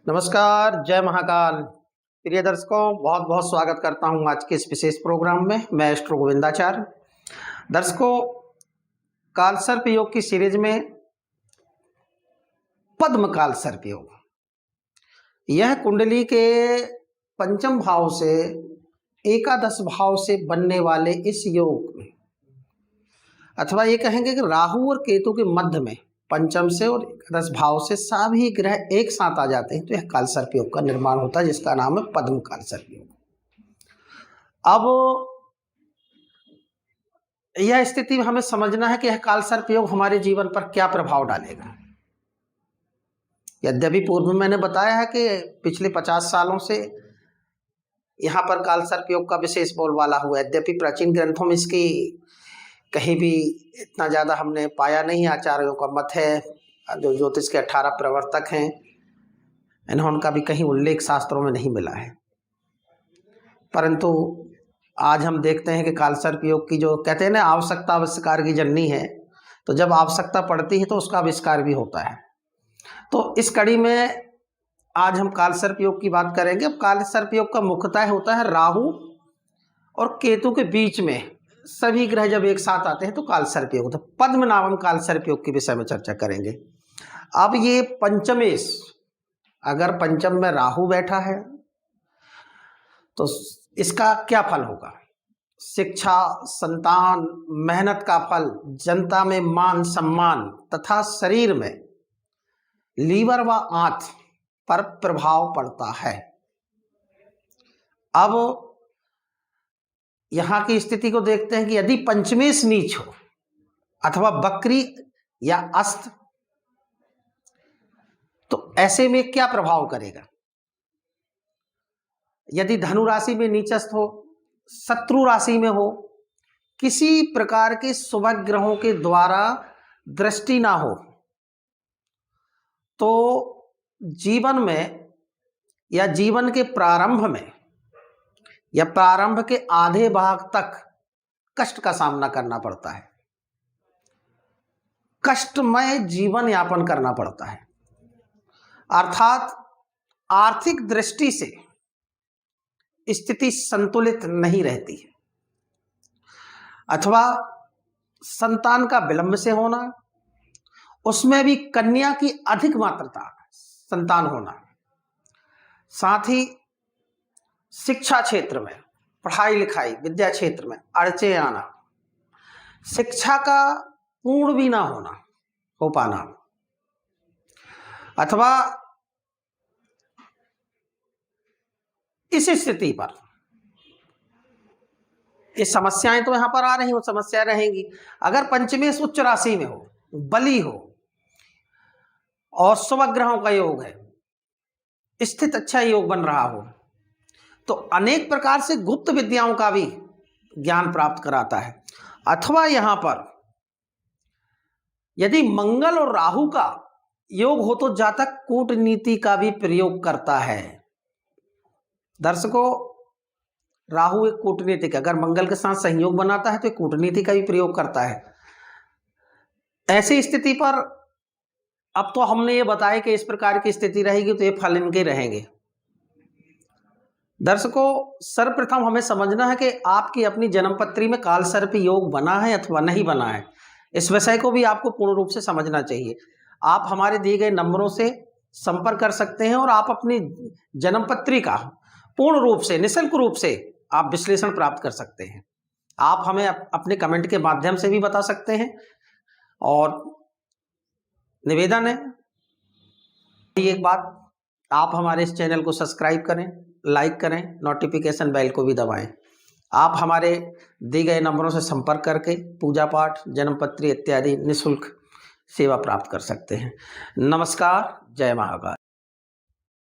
नमस्कार, जय महाकाल। प्रिय दर्शकों, बहुत बहुत स्वागत करता हूं आज के इस विशेष प्रोग्राम में। मैं एस्ट्रो गोविंदाचार्य। दर्शकों, काल सर्प योग की सीरीज में पद्म काल सर्प योग, यह कुंडली के पंचम भाव से एकादश भाव से बनने वाले इस योग में, अथवा ये कहेंगे कि राहु और केतु के मध्य में पंचम से और एकादश भाव से सभी ग्रह एक साथ आ जाते हैं तो यह काल सर्प योग का निर्माण होता है, जिसका नाम है पद्म काल सर्प योग। अब यह स्थिति में हमें समझना है कि यह काल सर्प योग हमारे जीवन पर क्या प्रभाव डालेगा। यद्यपि पूर्व में मैंने बताया है कि पिछले 50 सालों से यहाँ पर काल सर्प योग का विशेष बोलबाला हुआ है। यद्यपि प्राचीन ग्रंथों में इसकी कहीं भी इतना ज़्यादा हमने पाया नहीं। आचार्यों का मत है, जो ज्योतिष के 18 प्रवर्तक हैं, इन्होंने भी कहीं उल्लेख शास्त्रों में नहीं मिला है। परंतु आज हम देखते हैं कि काल सर्प योग की, जो कहते हैं ना, आवश्यकता आविष्कार की जननी है, तो जब आवश्यकता पड़ती है तो उसका आविष्कार भी होता है। तो इस कड़ी में आज हम काल सर्प योग की बात करेंगे। अब काल सर्प योग का मुख्यतः होता है राहु और केतु के बीच में सभी ग्रह जब एक साथ आते हैं तो काल सर्प योग, तो पद्म नामम काल सर्प योग के विषय में चर्चा करेंगे। अब ये पंचमेश, अगर पंचम में राहु बैठा है तो इसका क्या फल होगा? शिक्षा, संतान, मेहनत का फल, जनता में मान सम्मान तथा शरीर में लीवर व आंत पर प्रभाव पड़ता है। अब यहां की स्थिति को देखते हैं कि यदि पंचमेश नीच हो अथवा बकरी या अस्त, तो ऐसे में क्या प्रभाव करेगा? यदि धनु राशि में नीचस्थ हो, शत्रु राशि में हो, किसी प्रकार के शुभ ग्रहों के द्वारा दृष्टि ना हो, तो जीवन में या जीवन के प्रारंभ में या प्रारंभ के आधे भाग तक कष्ट का सामना करना पड़ता है, कष्टमय जीवन यापन करना पड़ता है। अर्थात आर्थिक दृष्टि से स्थिति संतुलित नहीं रहती है, अथवा संतान का विलंब से होना, उसमें भी कन्या की अधिक मात्रा संतान होना, साथ ही शिक्षा क्षेत्र में, पढ़ाई लिखाई, विद्या क्षेत्र में अड़चे आना, शिक्षा का पूर्ण भी ना हो पाना, अथवा इस स्थिति पर ये समस्याएं तो यहां पर आ रही हो, समस्या रहेंगी। अगर पंचमेश उच्च राशि में हो, बली हो और शुभ ग्रहों का योग है, स्थित अच्छा योग बन रहा हो, तो अनेक प्रकार से गुप्त विद्याओं का भी ज्ञान प्राप्त कराता है। अथवा यहां पर यदि मंगल और राहु का योग हो तो जातक कूटनीति का भी प्रयोग करता है। दर्शकों, राहु एक कूटनीतिक, अगर मंगल के साथ संयोग बनाता है तो एक कूटनीति का भी प्रयोग करता है। ऐसी स्थिति पर अब तो हमने ये बताया कि इस प्रकार की स्थिति रहेगी तो ये फल इनके रहेंगे। दर्शकों, सर्वप्रथम हमें समझना है कि आपकी अपनी जन्मपत्री में काल सर्प योग बना है अथवा नहीं बना है। इस विषय को भी आपको पूर्ण रूप से समझना चाहिए। आप हमारे दिए गए नंबरों से संपर्क कर सकते हैं और आप अपनी जन्मपत्री का पूर्ण रूप से, निःशुल्क रूप से आप विश्लेषण प्राप्त कर सकते हैं। आप हमें अपने कमेंट के माध्यम से भी बता सकते हैं। और निवेदन है, एक बात, आप हमारे इस चैनल को सब्सक्राइब करें, लाइक करें, नोटिफिकेशन बेल को भी दबाएं। आप हमारे दिए गए नंबरों से संपर्क करके पूजा पाठ, जन्मपत्री इत्यादि निःशुल्क सेवा प्राप्त कर सकते हैं। नमस्कार, जय महाकाल।